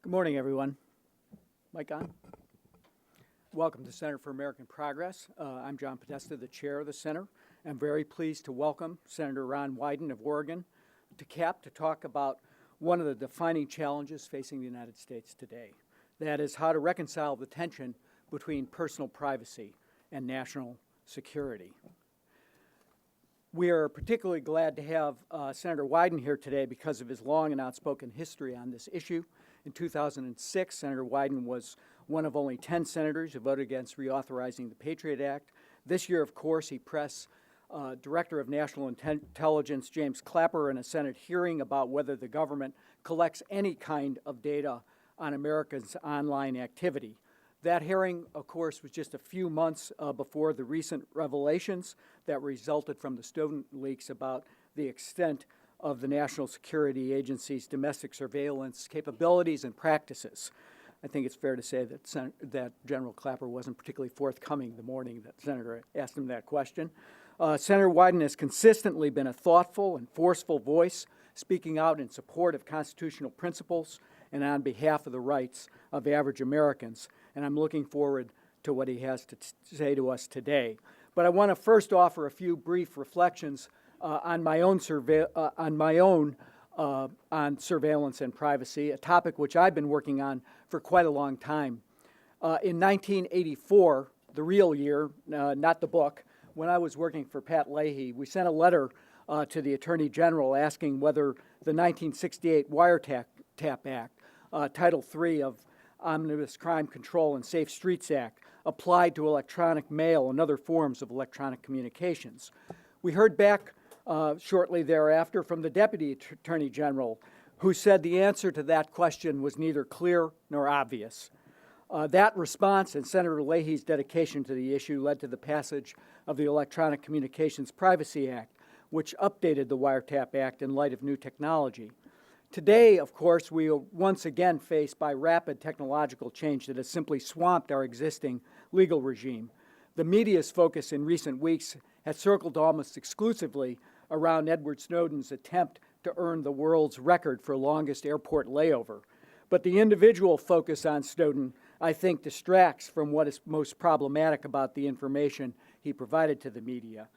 Good morning, everyone. Mic on? Welcome to Center for American Progress. I'm John Podesta, the chair of the center. I'm very pleased to welcome Senator Ron Wyden of Oregon to CAP to talk about one of the defining challenges facing the United States today. That is how to reconcile the tension between personal privacy and national security. We are particularly glad to have Senator Wyden here today because of his long and outspoken history on this issue. In 2006, Senator Wyden was one of only 10 senators who voted against reauthorizing the PATRIOT Act. This year, of course, he pressed Director of National Intelligence James Clapper in a Senate hearing about whether the government collects any kind of data on Americans' online activity. That hearing, of course, was just a few months before the recent revelations that resulted from the Snowden leaks about the extent of the National Security Agency's domestic surveillance capabilities and practices. I think it's fair to say that General Clapper wasn't particularly forthcoming the morning that the Senator asked him that question. Senator Wyden has consistently been a thoughtful and forceful voice, speaking out in support of constitutional principles and on behalf of the rights of average Americans. And I'm looking forward to what he has to say to us today. But I want to first offer a few brief reflections on surveillance and privacy, a topic which I've been working on for quite a long time. In 1984, the real year, not the book, when I was working for Pat Leahy, we sent a letter to the Attorney General asking whether the 1968 Wiretap Act, Title III of Omnibus Crime Control and Safe Streets Act, applied to electronic mail and other forms of electronic communications. We heard back shortly thereafter from the Deputy Attorney General, who said the answer to that question was neither clear nor obvious. That response and Senator Leahy's dedication to the issue led to the passage of the Electronic Communications Privacy Act, which updated the Wiretap Act in light of new technology. Today, of course, we are once again faced by rapid technological change that has simply swamped our existing legal regime. The media's focus in recent weeks has circled almost exclusively around Edward Snowden's attempt to earn the world's record for longest airport layover. But the individual focus on Snowden, I think, distracts from what is most problematic about the information he provided to the media.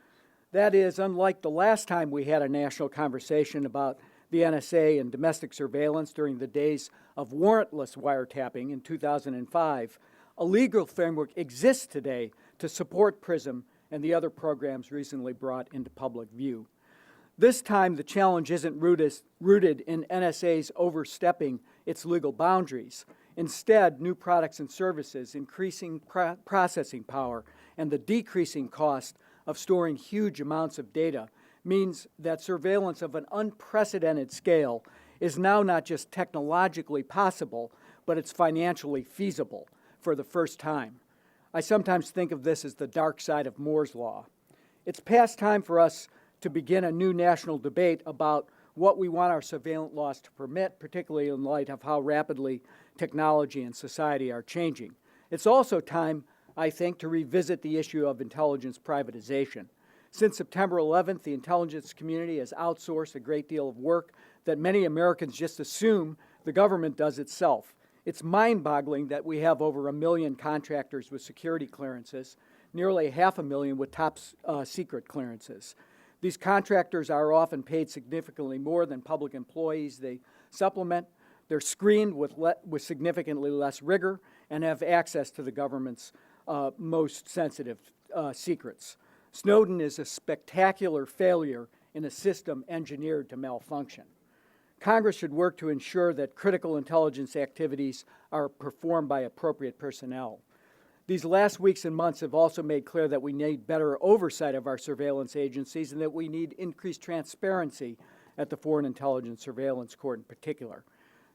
That is, unlike the last time we had a national conversation about the NSA and domestic surveillance during the days of warrantless wiretapping in 2005, a legal framework exists today to support PRISM and the other programs recently brought into public view. This time, the challenge isn't rooted in NSA's overstepping its legal boundaries. Instead, new products and services, increasing processing power, and the decreasing cost of storing huge amounts of data means that surveillance of an unprecedented scale is now not just technologically possible, but it's financially feasible for the first time. I sometimes think of this as the dark side of Moore's Law. It's past time for us to begin a new national debate about what we want our surveillance laws to permit, particularly in light of how rapidly technology and society are changing. It's also time, I think, to revisit the issue of intelligence privatization. Since September 11th, the intelligence community has outsourced a great deal of work that many Americans just assume the government does itself. It's mind-boggling that we have over 1 million contractors with security clearances, nearly 500,000 with top secret clearances. These contractors are often paid significantly more than public employees they supplement. They're screened with significantly less rigor and have access to the government's most sensitive secrets. Snowden is a spectacular failure in a system engineered to malfunction. Congress should work to ensure that critical intelligence activities are performed by appropriate personnel. These last weeks and months have also made clear that we need better oversight of our surveillance agencies and that we need increased transparency at the Foreign Intelligence Surveillance Court in particular.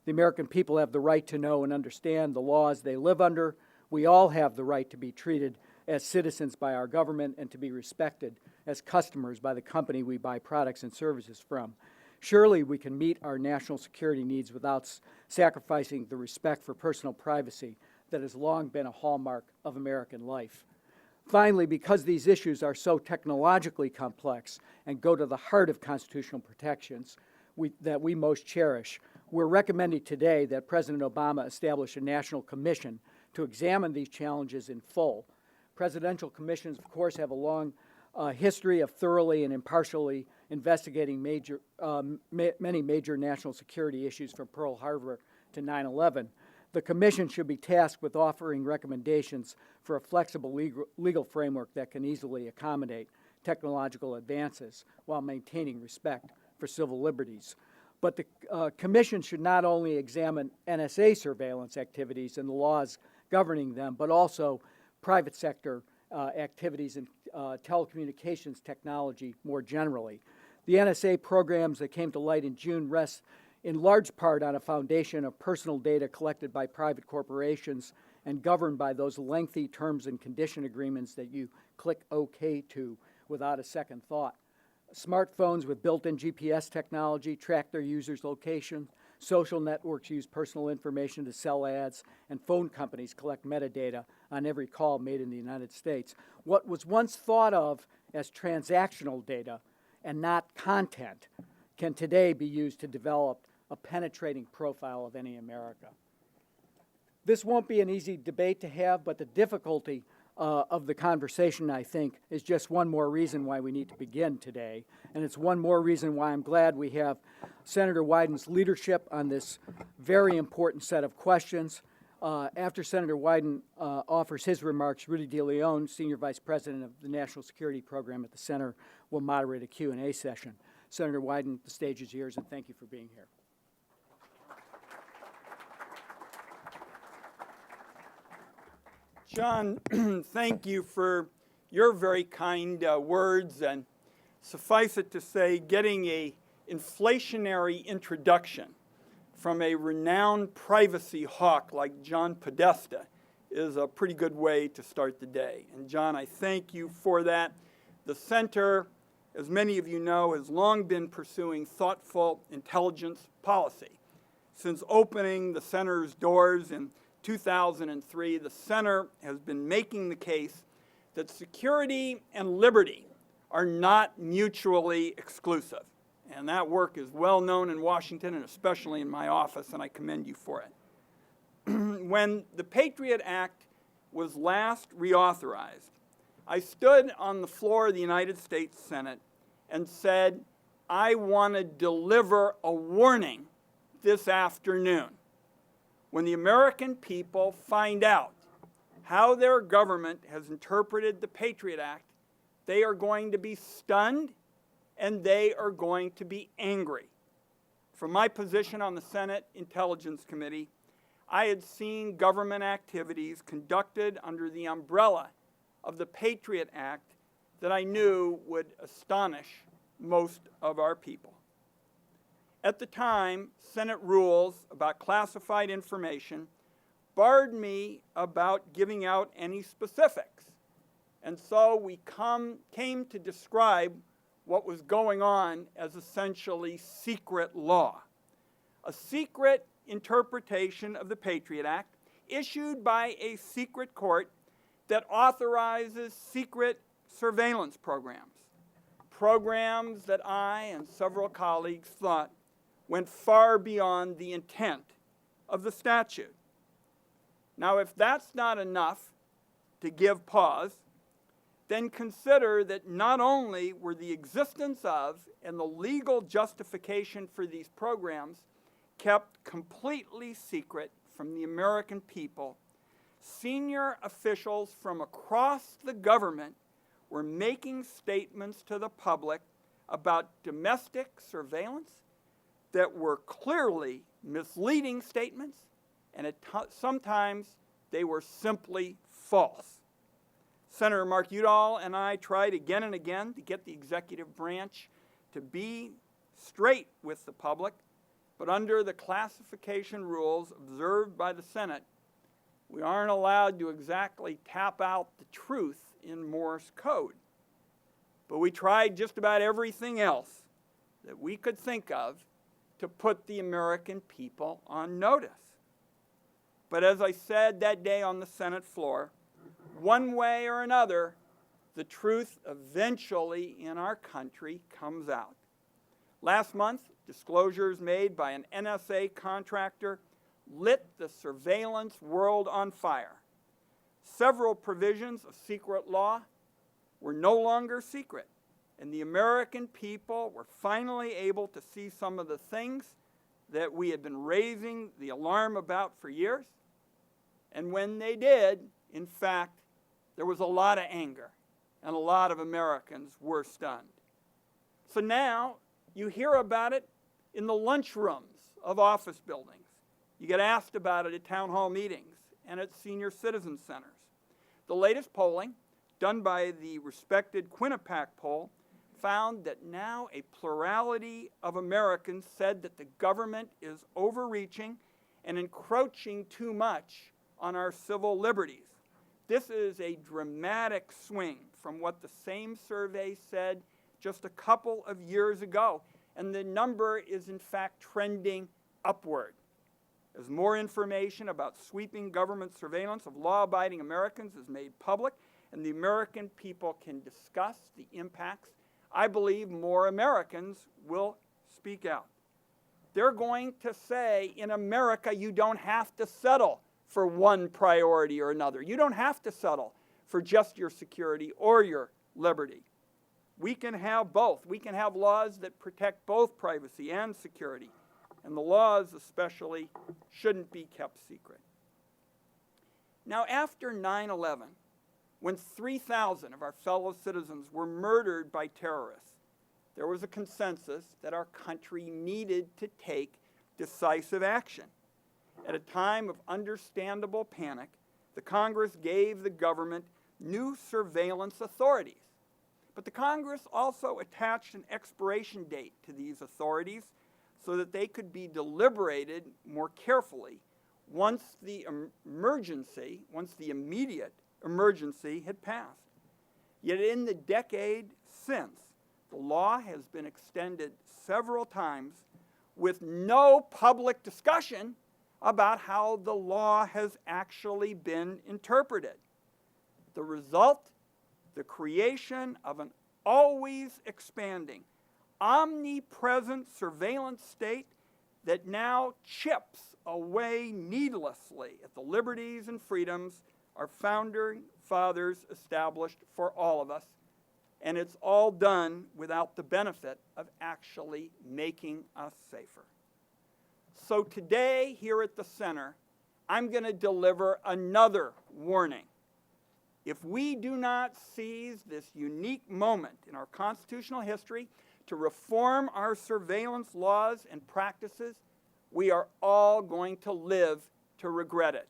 The American people have the right to know and understand the laws they live under. We all have the right to be treated as citizens by our government and to be respected as customers by the company we buy products and services from. Surely we can meet our national security needs without sacrificing the respect for personal privacy that has long been a hallmark of American life. Finally, because these issues are so technologically complex and go to the heart of constitutional protections that we most cherish, We're recommending today that President Obama establish a national commission to examine these challenges in full. Presidential commissions, of course, have a long history of thoroughly and impartially investigating many major national security issues from Pearl Harbor to 9/11. The commission should be tasked with offering recommendations for a flexible legal framework that can easily accommodate technological advances while maintaining respect for civil liberties. But the commission should not only examine NSA surveillance activities and the laws governing them, but also private sector activities in telecommunications technology more generally. The NSA programs that came to light in June rest in large part on a foundation of personal data collected by private corporations and governed by those lengthy terms and condition agreements that you click OK to without a second thought. Smartphones with built-in GPS technology track their users' location. Social networks use personal information to sell ads, and phone companies collect metadata on every call made in the United States. What was once thought of as transactional data and not content can today be used to develop a penetrating profile of any American. This won't be an easy debate to have, but the difficulty of the conversation, I think, is just one more reason why we need to begin today. And it's one more reason why I'm glad we have Senator Wyden's leadership on this very important set of questions. After Senator Wyden offers his remarks, Rudy DeLeon, Senior Vice President of the National Security Program at the Center, will moderate a Q&A session. Senator Wyden, the stage is yours, and thank you for being here. John, thank you for your very kind words, and suffice it to say, getting a inflationary introduction from a renowned privacy hawk like John Podesta is a pretty good way to start the day. And John, I thank you for that. The Center, as many of you know, has long been pursuing thoughtful intelligence policy. Since opening the Center's doors in 2003, the Center has been making the case that security and liberty are not mutually exclusive. And that work is well known in Washington and especially in my office, and I commend you for it. When the PATRIOT Act was last reauthorized, I stood on the floor of the United States Senate and said, I want to deliver a warning this afternoon. When the American people find out how their government has interpreted the PATRIOT Act, they are going to be stunned and they are going to be angry. From my position on the Senate Intelligence Committee, I had seen government activities conducted under the umbrella of the PATRIOT Act that I knew would astonish most of our people. At the time, Senate rules about classified information barred me about giving out any specifics. And so we came to describe what was going on as essentially secret law. A secret interpretation of the PATRIOT Act issued by a secret court that authorizes secret surveillance programs. Programs that I and several colleagues thought went far beyond the intent of the statute. Now, if that's not enough to give pause, then consider that not only were the existence of and the legal justification for these programs kept completely secret from the American people, senior officials from across the government were making statements to the public about domestic surveillance that were clearly misleading statements, and sometimes they were simply false. Senator Mark Udall and I tried again and again to get the executive branch to be straight with the public, but under the classification rules observed by the Senate, we aren't allowed to exactly tap out the truth in Morse code. But we tried just about everything else that we could think of to put the American people on notice. But as I said that day on the Senate floor, one way or another, the truth eventually in our country comes out. Last month, disclosures made by an NSA contractor lit the surveillance world on fire. Several provisions of secret law were no longer secret, and the American people were finally able to see some of the things that we had been raising the alarm about for years. And when they did, in fact, there was a lot of anger, and a lot of Americans were stunned. So now you hear about it in the lunchrooms of office buildings. You get asked about it at town hall meetings and at senior citizen centers. The latest polling, done by the respected Quinnipiac poll, found that now a plurality of Americans said that the government is overreaching and encroaching too much on our civil liberties. This is a dramatic swing from what the same survey said just a couple of years ago, and the number is in fact trending upward. As more information about sweeping government surveillance of law-abiding Americans is made public and the American people can discuss the impacts, I believe more Americans will speak out. They're going to say, in America, you don't have to settle for one priority or another. You don't have to settle for just your security or your liberty. We can have both. We can have laws that protect both privacy and security. And the laws especially shouldn't be kept secret. Now, after 9/11, when 3,000 of our fellow citizens were murdered by terrorists, there was a consensus that our country needed to take decisive action. At a time of understandable panic, the Congress gave the government new surveillance authorities. But the Congress also attached an expiration date to these authorities so that they could be deliberated more carefully once the immediate emergency had passed. Yet in the decade since, the law has been extended several times with no public discussion about how the law has actually been interpreted. The result? The creation of an always expanding, omnipresent surveillance state that now chips away needlessly at the liberties and freedoms our founding fathers established for all of us, and it's all done without the benefit of actually making us safer. So today, here at the center, I'm going to deliver another warning. If we do not seize this unique moment in our constitutional history to reform our surveillance laws and practices, we are all going to live to regret it.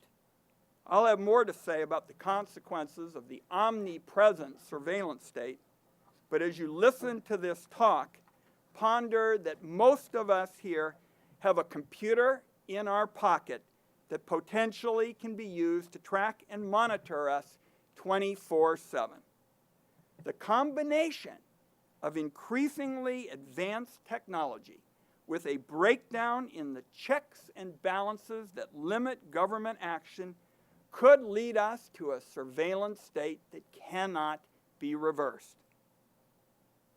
I'll have more to say about the consequences of the omnipresent surveillance state, but as you listen to this talk, ponder that most of us here have a computer in our pocket that potentially can be used to track and monitor us 24/7. The combination of increasingly advanced technology with a breakdown in the checks and balances that limit government action could lead us to a surveillance state that cannot be reversed.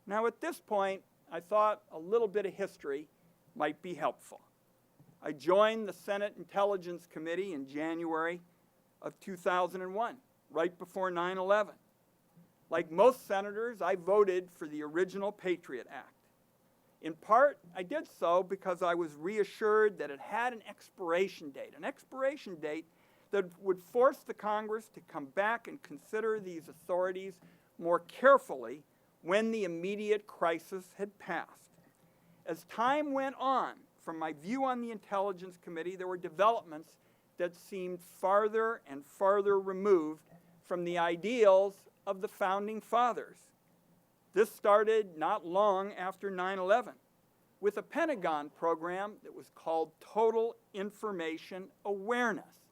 Now, at this point, I thought a little bit of history might be helpful. I joined the Senate Intelligence Committee in January of 2001, right before 9/11. Like most senators, I voted for the original PATRIOT Act. In part, I did so because I was reassured that it had an expiration date that would force the Congress to come back and consider these authorities more carefully when the immediate crisis had passed. As time went on, from my view on the Intelligence Committee, there were developments that seemed farther and farther removed from the ideals of the Founding Fathers. This started not long after 9/11 with a Pentagon program that was called Total Information Awareness.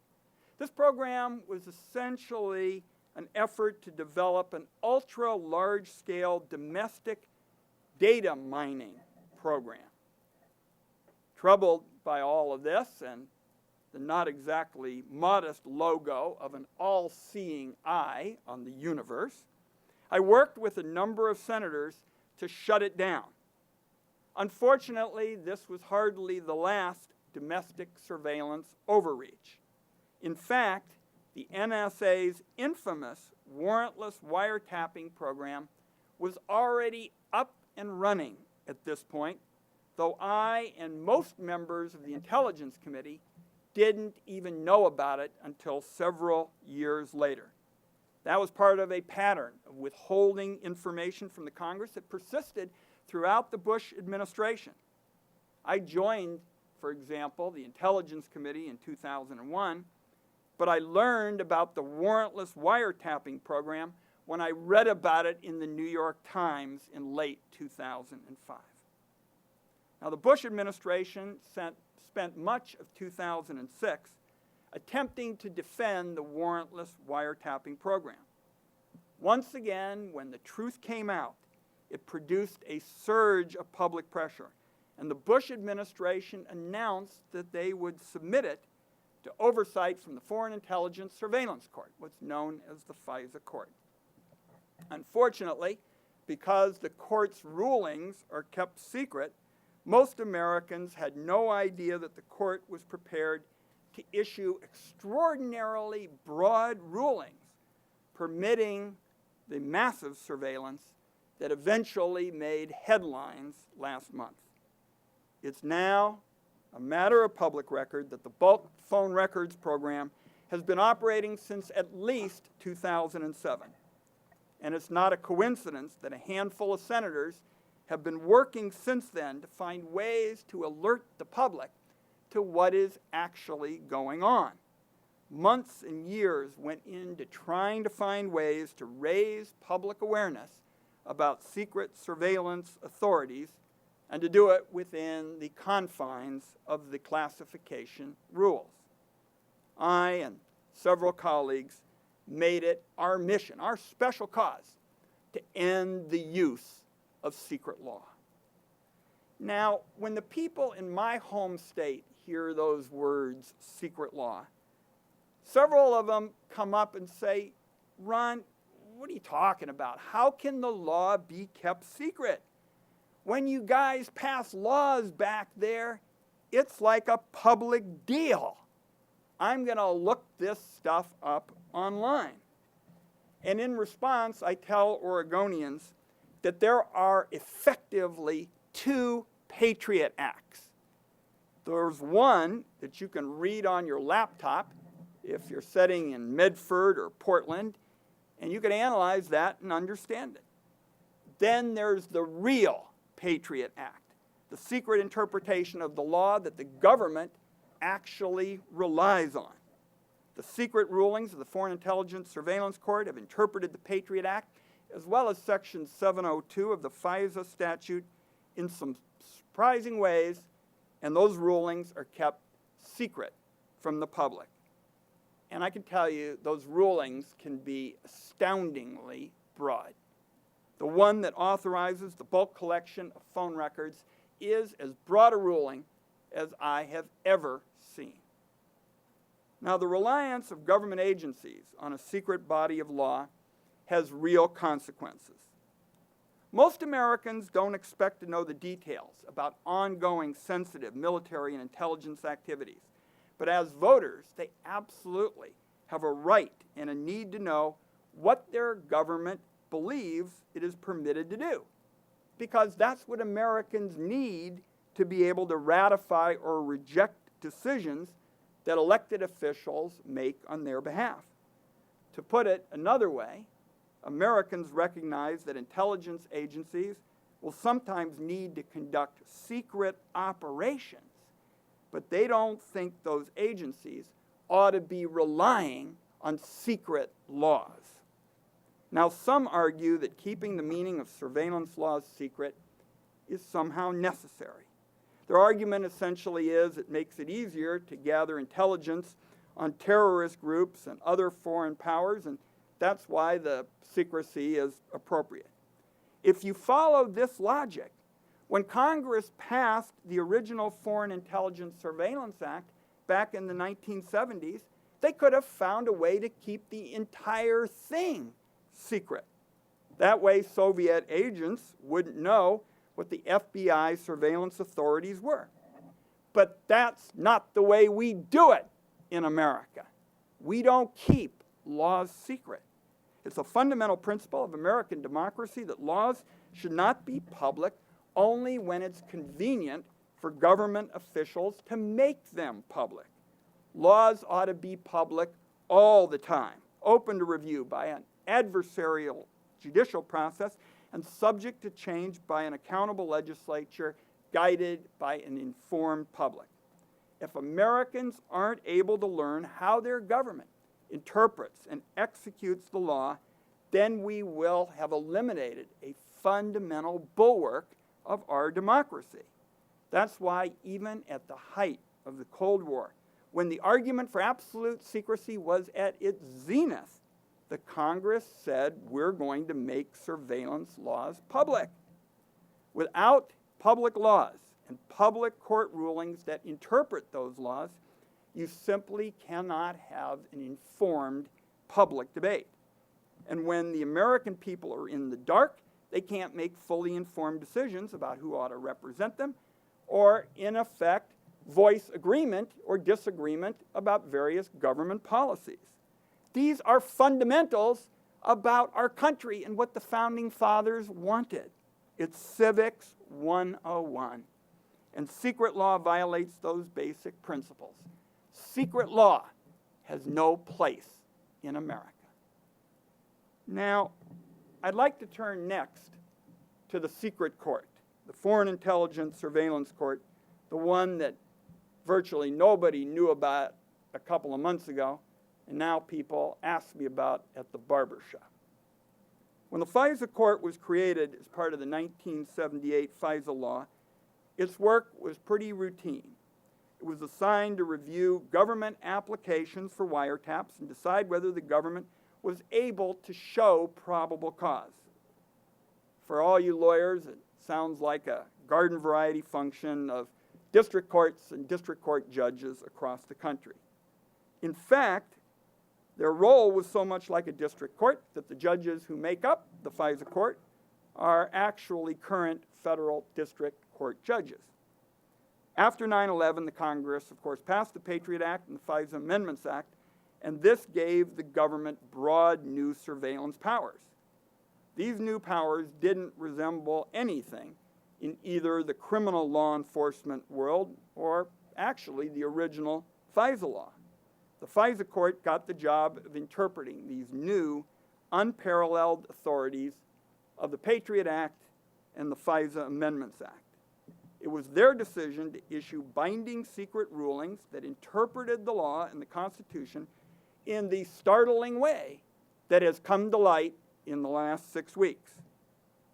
This program was essentially an effort to develop an ultra-large-scale domestic data mining program. Troubled by all of this and the not exactly modest logo of an all-seeing eye on the universe, I worked with a number of senators to shut it down. Unfortunately, this was hardly the last domestic surveillance overreach. In fact, the NSA's infamous warrantless wiretapping program was already up and running at this point, though I and most members of the Intelligence Committee didn't even know about it until several years later. That was part of a pattern of withholding information from the Congress that persisted throughout the Bush administration. I joined, for example, the Intelligence Committee in 2001, but I learned about the warrantless wiretapping program when I read about it in the New York Times in late 2005. Now, the Bush administration spent much of 2006 attempting to defend the warrantless wiretapping program. Once again, when the truth came out, it produced a surge of public pressure, and the Bush administration announced that they would submit it to oversight from the Foreign Intelligence Surveillance Court, what's known as the FISA court. Unfortunately, because the court's rulings are kept secret, most Americans had no idea that the court was prepared to issue extraordinarily broad rulings permitting the massive surveillance that eventually made headlines last month. It's now a matter of public record that the bulk phone records program has been operating since at least 2007. And it's not a coincidence that a handful of senators have been working since then to find ways to alert the public to what is actually going on. Months and years went into trying to find ways to raise public awareness about secret surveillance authorities and to do it within the confines of the classification rules. I and several colleagues made it our mission, our special cause, to end the use of secret law. Now, when the people in my home state hear those words, secret law, several of them come up and say, "Ron, what are you talking about? How can the law be kept secret? When you guys pass laws back there, it's like a public deal. I'm going to look this stuff up online." And in response, I tell Oregonians that there are effectively two PATRIOT Acts. There's one that you can read on your laptop if you're sitting in Medford or Portland, and you can analyze that and understand it. Then there's the real PATRIOT Act, the secret interpretation of the law that the government actually relies on. The secret rulings of the Foreign Intelligence Surveillance Court have interpreted the PATRIOT Act, as well as Section 702 of the FISA statute, in some surprising ways, and those rulings are kept secret from the public. And I can tell you, those rulings can be astoundingly broad. The one that authorizes the bulk collection of phone records is as broad a ruling as I have ever seen. Now, the reliance of government agencies on a secret body of law has real consequences. Most Americans don't expect to know the details about ongoing sensitive military and intelligence activities. But as voters, they absolutely have a right and a need to know what their government believes it is permitted to do, because that's what Americans need to be able to ratify or reject decisions that elected officials make on their behalf. To put it another way, Americans recognize that intelligence agencies will sometimes need to conduct secret operations, but they don't think those agencies ought to be relying on secret laws. Now, some argue that keeping the meaning of surveillance laws secret is somehow necessary. Their argument essentially is it makes it easier to gather intelligence on terrorist groups and other foreign powers, and that's why the secrecy is appropriate. If you follow this logic, when Congress passed the original Foreign Intelligence Surveillance Act back in the 1970s, they could have found a way to keep the entire thing secret. That way, Soviet agents wouldn't know what the FBI surveillance authorities were. But that's not the way we do it in America. We don't keep laws secret. It's a fundamental principle of American democracy that laws should not be public only when it's convenient for government officials to make them public. Laws ought to be public all the time, open to review by an adversarial judicial process, and subject to change by an accountable legislature guided by an informed public. If Americans aren't able to learn how their government interprets and executes the law, then we will have eliminated a fundamental bulwark of our democracy. That's why even at the height of the Cold War, when the argument for absolute secrecy was at its zenith, the Congress said we're going to make surveillance laws public. Without public laws and public court rulings that interpret those laws, you simply cannot have an informed public debate. And when the American people are in the dark, they can't make fully informed decisions about who ought to represent them, or in effect, voice agreement or disagreement about various government policies. These are fundamentals about our country and what the Founding Fathers wanted. It's Civics 101. And secret law violates those basic principles. Secret law has no place in America. Now, I'd like to turn next to the secret court, the Foreign Intelligence Surveillance Court, the one that virtually nobody knew about a couple of months ago, and now people ask me about at the barber shop. When the FISA court was created as part of the 1978 FISA law, its work was pretty routine. It was assigned to review government applications for wiretaps and decide whether the government was able to show probable cause. For all you lawyers, it sounds like a garden variety function of district courts and district court judges across the country. In fact, their role was so much like a district court that the judges who make up the FISA court are actually current federal district court judges. After 9/11, the Congress, of course, passed the PATRIOT Act and the FISA Amendments Act, and this gave the government broad new surveillance powers. These new powers didn't resemble anything in either the criminal law enforcement world or actually the original FISA law. The FISA court got the job of interpreting these new, unparalleled authorities of the PATRIOT Act and the FISA Amendments Act. It was their decision to issue binding secret rulings that interpreted the law and the Constitution in the startling way that has come to light in the last 6 weeks.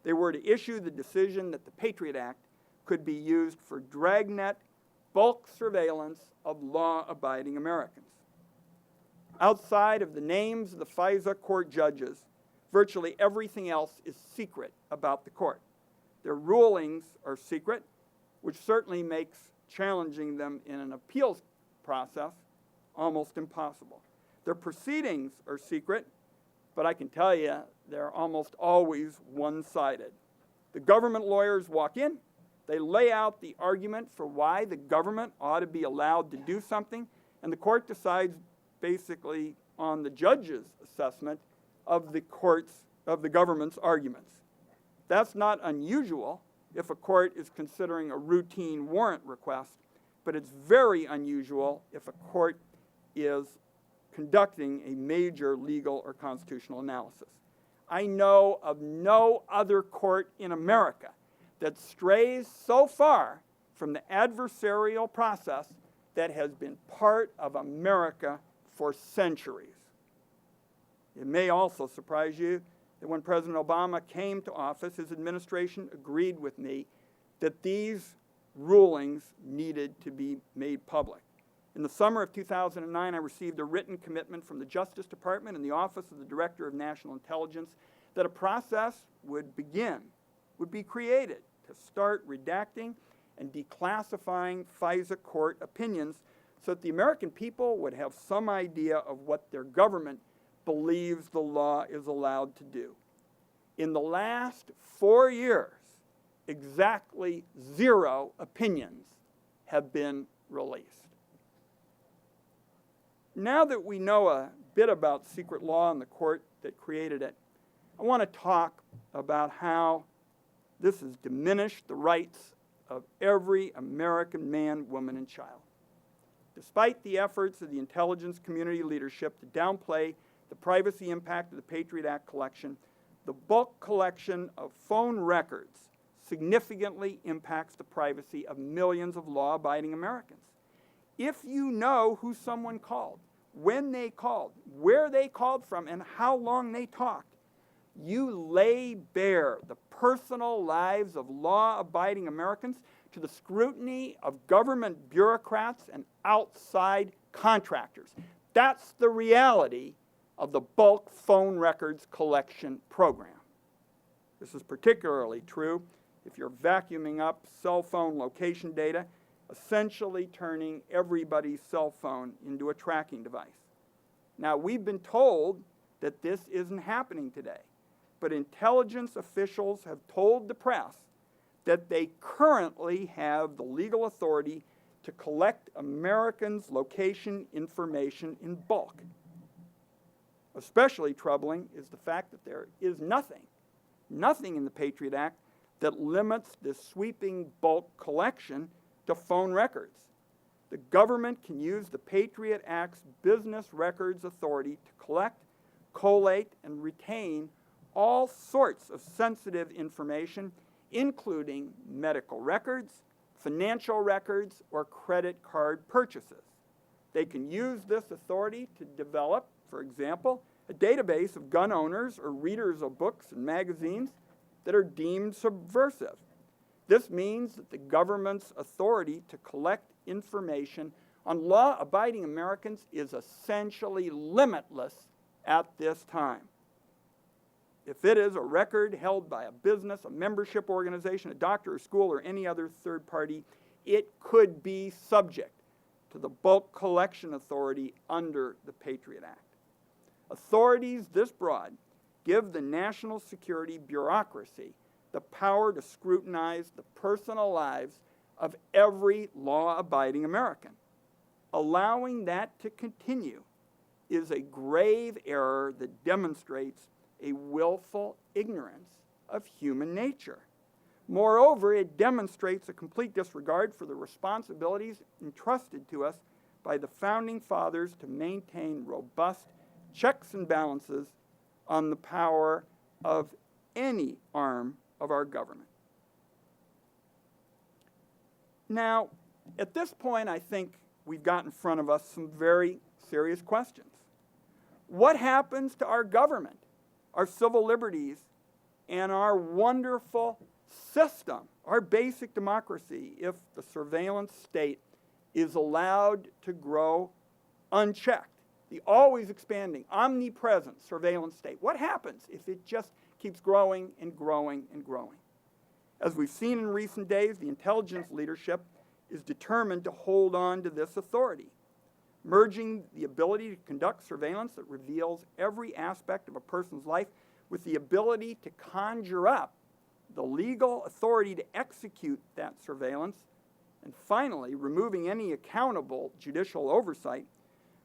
They were to issue the decision that the PATRIOT Act could be used for dragnet bulk surveillance of law-abiding Americans. Outside of the names of the FISA court judges, virtually everything else is secret about the court. Their rulings are secret, which certainly makes challenging them in an appeals process almost impossible. Their proceedings are secret, but I can tell you they're almost always one-sided. The government lawyers walk in, they lay out the argument for why the government ought to be allowed to do something, and the court decides basically on the judge's assessment of the government's arguments. That's not unusual if a court is considering a routine warrant request, but it's very unusual if a court is conducting a major legal or constitutional analysis. I know of no other court in America that strays so far from the adversarial process that has been part of America for centuries. It may also surprise you that when President Obama came to office, his administration agreed with me that these rulings needed to be made public. In the summer of 2009, I received a written commitment from the Justice Department and the Office of the Director of National Intelligence that a process would be created to start redacting and declassifying FISA court opinions so that the American people would have some idea of what their government believes the law is allowed to do. In the last 4 years, exactly 0 opinions have been released. Now that we know a bit about secret law and the court that created it, I want to talk about how this has diminished the rights of every American man, woman, and child. Despite the efforts of the intelligence community leadership to downplay the privacy impact of the PATRIOT Act collection, the bulk collection of phone records significantly impacts the privacy of millions of law-abiding Americans. If you know who someone called, when they called, where they called from, and how long they talked, you lay bare the personal lives of law-abiding Americans to the scrutiny of government bureaucrats and outside contractors. That's the reality of the bulk phone records collection program. This is particularly true if you're vacuuming up cell phone location data, essentially turning everybody's cell phone into a tracking device. Now, we've been told that this isn't happening today, but intelligence officials have told the press that they currently have the legal authority to collect Americans' location information in bulk. Especially troubling is the fact that there is nothing in the PATRIOT Act that limits this sweeping bulk collection to phone records. The government can use the PATRIOT Act's business records authority to collect, collate, and retain all sorts of sensitive information, including medical records, financial records, or credit card purchases. They can use this authority to develop, for example, a database of gun owners or readers of books and magazines that are deemed subversive. This means that the government's authority to collect information on law-abiding Americans is essentially limitless at this time. If it is a record held by a business, a membership organization, a doctor, a school, or any other third party, it could be subject to the bulk collection authority under the PATRIOT Act. Authorities this broad give the national security bureaucracy the power to scrutinize the personal lives of every law-abiding American. Allowing that to continue is a grave error that demonstrates a willful ignorance of human nature. Moreover, it demonstrates a complete disregard for the responsibilities entrusted to us by the Founding Fathers to maintain robust checks and balances on the power of any arm of our government. Now, at this point, I think we've got in front of us some very serious questions. What happens to our government, our civil liberties, and our wonderful system, our basic democracy, if the surveillance state is allowed to grow unchecked? The always expanding, omnipresent surveillance state. What happens if it just keeps growing and growing and growing? As we've seen in recent days, the intelligence leadership is determined to hold on to this authority, merging the ability to conduct surveillance that reveals every aspect of a person's life with the ability to conjure up the legal authority to execute that surveillance, and finally, removing any accountable judicial oversight,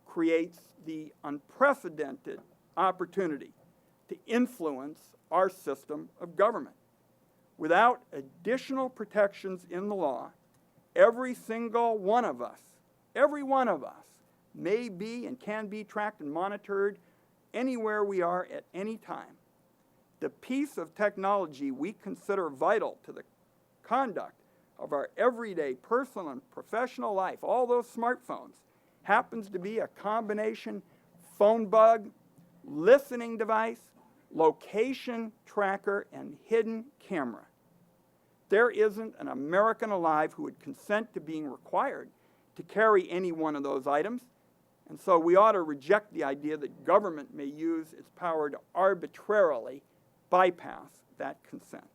creates the unprecedented opportunity to influence our system of government. Without additional protections in the law, every single one of us, may be and can be tracked and monitored anywhere we are at any time. The piece of technology we consider vital to the conduct of our everyday personal and professional life, all those smartphones, happens to be a combination phone bug, listening device, location tracker, and hidden camera. There isn't an American alive who would consent to being required to carry any one of those items, and so we ought to reject the idea that government may use its power to arbitrarily bypass that consent.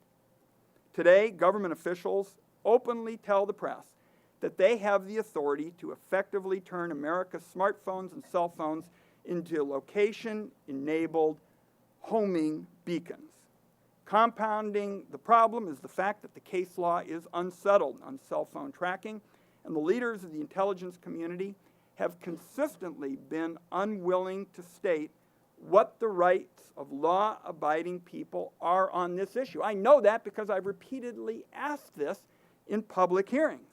Today, government officials openly tell the press that they have the authority to effectively turn America's smartphones and cell phones into location-enabled homing beacons. Compounding the problem is the fact that the case law is unsettled on cell phone tracking, and the leaders of the intelligence community have consistently been unwilling to state what the rights of law-abiding people are on this issue. I know that because I've repeatedly asked this in public hearings.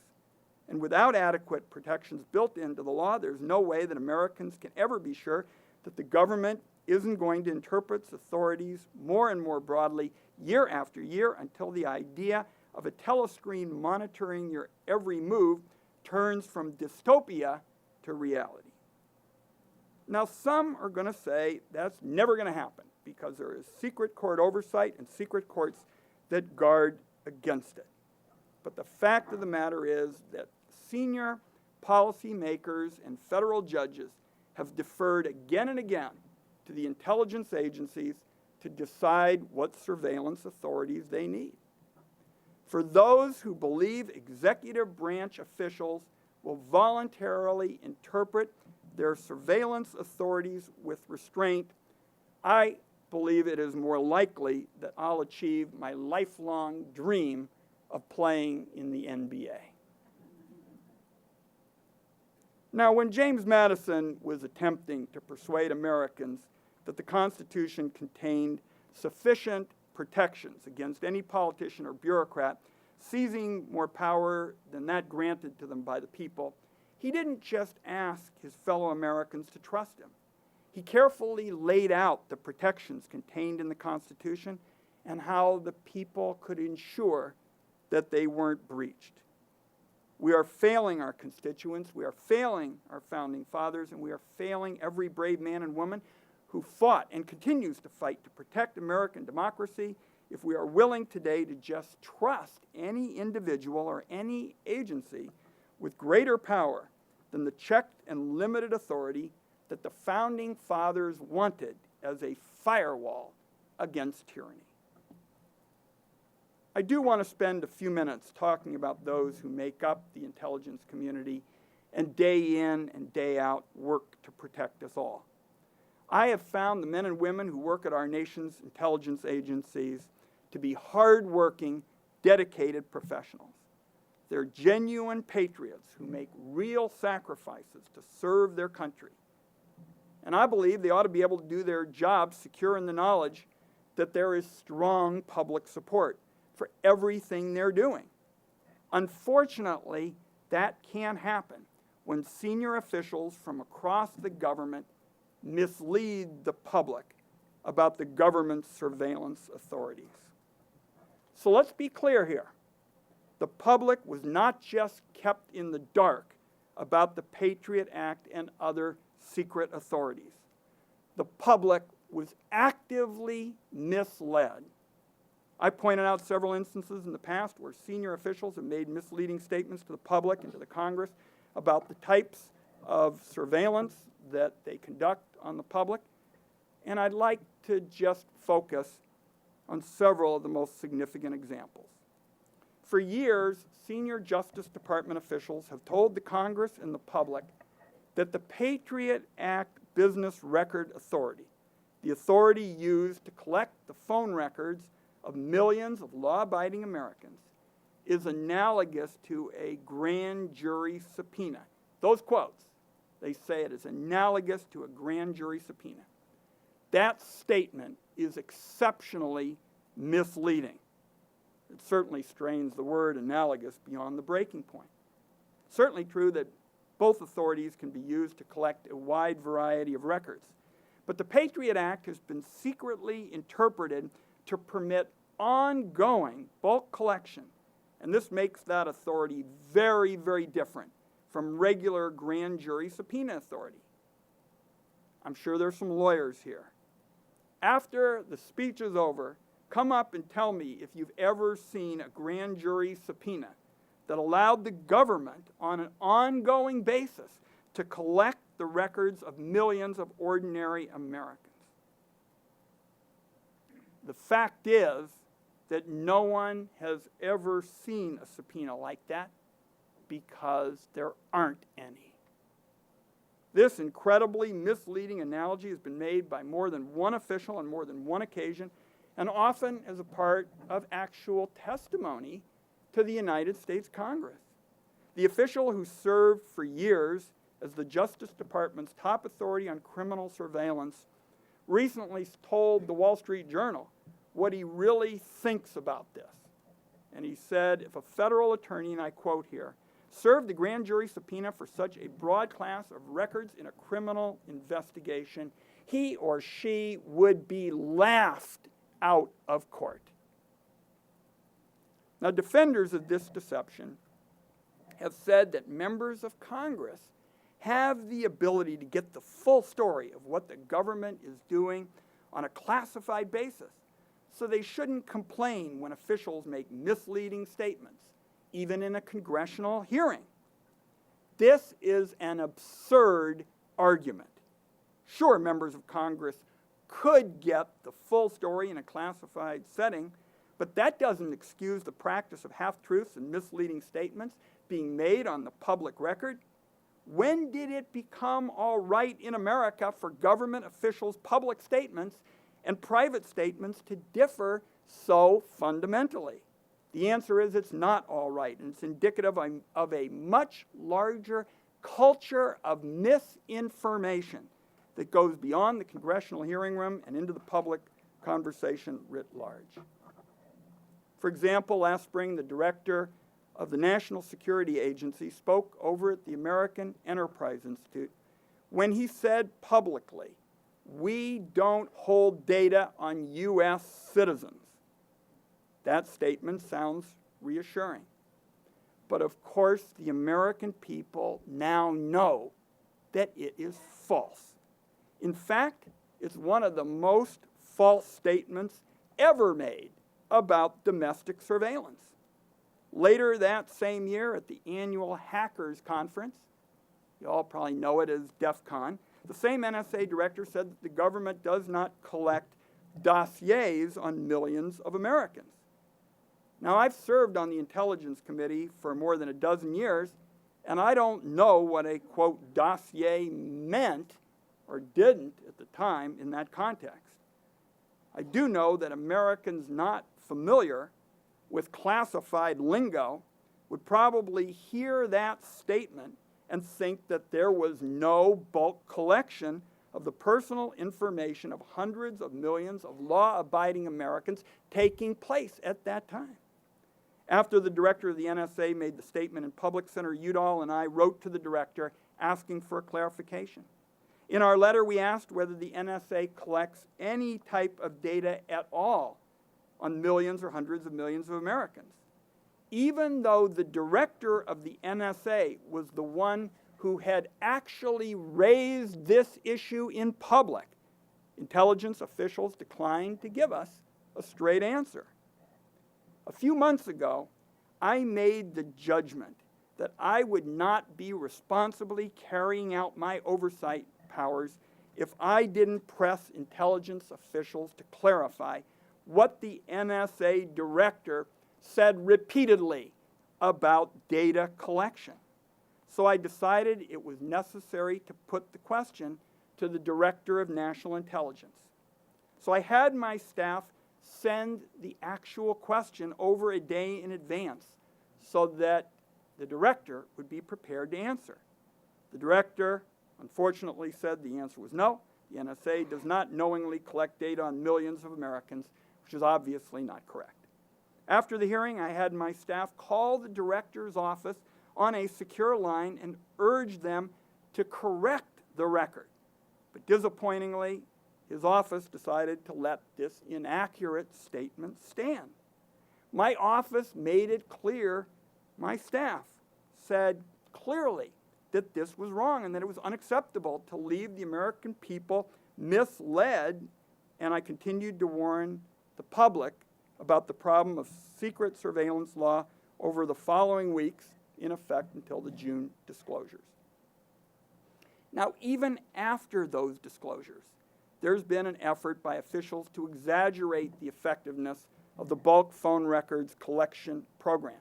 And without adequate protections built into the law, there's no way that Americans can ever be sure that the government isn't going to interpret its authorities more and more broadly year after year until the idea of a telescreen monitoring your every move turns from dystopia to reality. Now, some are going to say that's never going to happen because there is secret court oversight and secret courts that guard against it. But the fact of the matter is that senior policymakers and federal judges have deferred again and again to the intelligence agencies to decide what surveillance authorities they need. For those who believe executive branch officials will voluntarily interpret their surveillance authorities with restraint, I believe it is more likely that I'll achieve my lifelong dream of playing in the NBA. Now, when James Madison was attempting to persuade Americans that the Constitution contained sufficient protections against any politician or bureaucrat seizing more power than that granted to them by the people, he didn't just ask his fellow Americans to trust him. He carefully laid out the protections contained in the Constitution and how the people could ensure that they weren't breached. We are failing our constituents, we are failing our founding fathers, and we are failing every brave man and woman who fought and continues to fight to protect American democracy if we are willing today to just trust any individual or any agency with greater power than the checked and limited authority that the founding fathers wanted as a firewall against tyranny. I do want to spend a few minutes talking about those who make up the intelligence community and day in and day out work to protect us all. I have found the men and women who work at our nation's intelligence agencies to be hardworking, dedicated professionals. They're genuine patriots who make real sacrifices to serve their country. And I believe they ought to be able to do their job secure in the knowledge that there is strong public support for everything they're doing. Unfortunately, that can't happen when senior officials from across the government mislead the public about the government's surveillance authorities. So let's be clear here. The public was not just kept in the dark about the PATRIOT Act and other secret authorities. The public was actively misled. I pointed out several instances in the past where senior officials have made misleading statements to the public and to the Congress about the types of surveillance that they conduct on the public. And I'd like to just focus on several of the most significant examples. For years, senior Justice Department officials have told the Congress and the public that the PATRIOT Act Business Record Authority, the authority used to collect the phone records of millions of law-abiding Americans, is analogous to a grand jury subpoena. Those quotes, they say it is analogous to a grand jury subpoena. That statement is exceptionally misleading. It certainly strains the word analogous beyond the breaking point. It's certainly true that both authorities can be used to collect a wide variety of records. But the PATRIOT Act has been secretly interpreted to permit ongoing bulk collection. And this makes that authority very, very different from regular grand jury subpoena authority. I'm sure there's some lawyers here. After the speech is over, come up and tell me if you've ever seen a grand jury subpoena that allowed the government on an ongoing basis to collect the records of millions of ordinary Americans. The fact is that no one has ever seen a subpoena like that because there aren't any. This incredibly misleading analogy has been made by more than one official on more than one occasion, and often as a part of actual testimony to the United States Congress. The official who served for years as the Justice Department's top authority on criminal surveillance recently told the Wall Street Journal what he really thinks about this. And he said, if a federal attorney, and I quote here, served a grand jury subpoena for such a broad class of records in a criminal investigation, he or she would be laughed out of court. Now, defenders of this deception have said that members of Congress have the ability to get the full story of what the government is doing on a classified basis, so they shouldn't complain when officials make misleading statements, even in a congressional hearing. This is an absurd argument. Sure, members of Congress could get the full story in a classified setting, but that doesn't excuse the practice of half-truths and misleading statements being made on the public record. When did it become all right in America for government officials' public statements and private statements to differ so fundamentally? The answer is it's not all right, and it's indicative of a much larger culture of misinformation that goes beyond the congressional hearing room and into the public conversation writ large. For example, last spring, the director of the National Security Agency spoke over at the American Enterprise Institute when he said publicly, "We don't hold data on U.S. citizens." That statement sounds reassuring. But of course, the American people now know that it is false. In fact, it's one of the most false statements ever made about domestic surveillance. Later that same year at the annual Hackers Conference, you all probably know it as DEF CON, the same NSA director said that the government does not collect dossiers on millions of Americans. Now, I've served on the Intelligence Committee for more than a dozen years, and I don't know what a, quote, dossier meant or didn't at the time in that context. I do know that Americans not familiar with classified lingo would probably hear that statement and think that there was no bulk collection of the personal information of hundreds of millions of law-abiding Americans taking place at that time. After the director of the NSA made the statement in public, Senator Udall and I wrote to the director asking for a clarification. In our letter, we asked whether the NSA collects any type of data at all on millions or hundreds of millions of Americans. Even though the director of the NSA was the one who had actually raised this issue in public, intelligence officials declined to give us a straight answer. A few months ago, I made the judgment that I would not be responsibly carrying out my oversight powers if I didn't press intelligence officials to clarify what the NSA director said repeatedly about data collection. So I decided it was necessary to put the question to the Director of National Intelligence. So I had my staff send the actual question over a day in advance so that the director would be prepared to answer. The director, unfortunately, said the answer was no. The NSA does not knowingly collect data on millions of Americans, which is obviously not correct. After the hearing, I had my staff call the director's office on a secure line and urge them to correct the record. But disappointingly, his office decided to let this inaccurate statement stand. My office made it clear, my staff said clearly that this was wrong and that it was unacceptable to leave the American people misled, and I continued to warn the public about the problem of secret surveillance law over the following weeks, in effect until the June disclosures. Now, even after those disclosures, there's been an effort by officials to exaggerate the effectiveness of the bulk phone records collection program.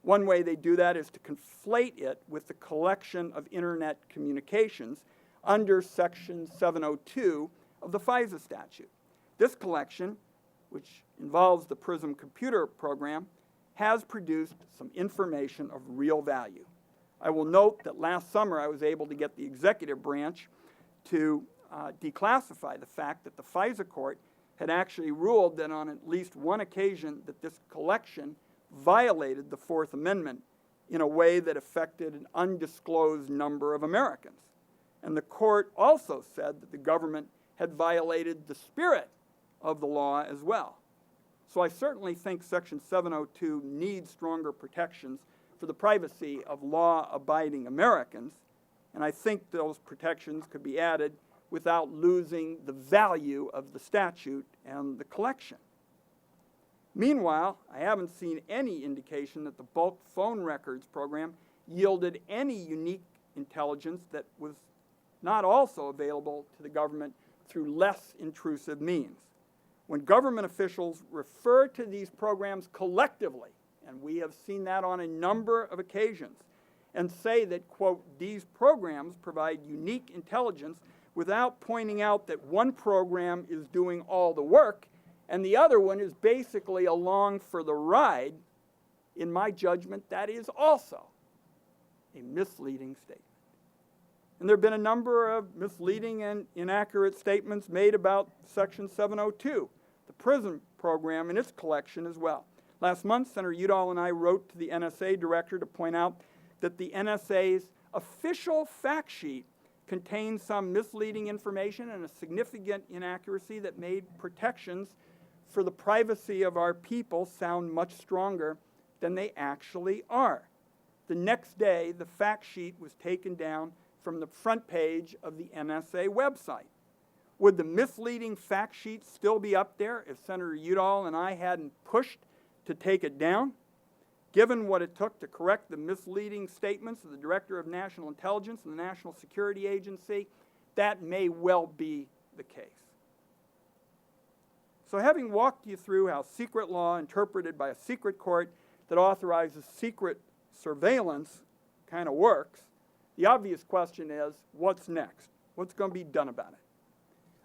One way they do that is to conflate it with the collection of internet communications under Section 702 of the FISA statute. This collection which involves the PRISM computer program, has produced some information of real value. I will note that last summer I was able to get the executive branch to declassify the fact that the FISA court had actually ruled that on at least one occasion that this collection violated the Fourth Amendment in a way that affected an undisclosed number of Americans. And the court also said that the government had violated the spirit of the law as well. So I certainly think Section 702 needs stronger protections for the privacy of law-abiding Americans, and I think those protections could be added without losing the value of the statute and the collection. Meanwhile, I haven't seen any indication that the bulk phone records program yielded any unique intelligence that was not also available to the government through less intrusive means. When government officials refer to these programs collectively, and we have seen that on a number of occasions, and say that, quote, these programs provide unique intelligence without pointing out that one program is doing all the work and the other one is basically along for the ride, in my judgment, that is also a misleading statement. And there have been a number of misleading and inaccurate statements made about Section 702, the PRISM program and its collection as well. Last month, Senator Udall and I wrote to the NSA director to point out that the NSA's official fact sheet contained some misleading information and a significant inaccuracy that made protections for the privacy of our people sound much stronger than they actually are. The next day, the fact sheet was taken down from the front page of the NSA website. Would the misleading fact sheet still be up there if Senator Udall and I hadn't pushed to take it down? Given what it took to correct the misleading statements of the Director of National Intelligence and the National Security Agency, that may well be the case. So having walked you through how secret law interpreted by a secret court that authorizes secret surveillance kind of works, the obvious question is, what's next? What's going to be done about it?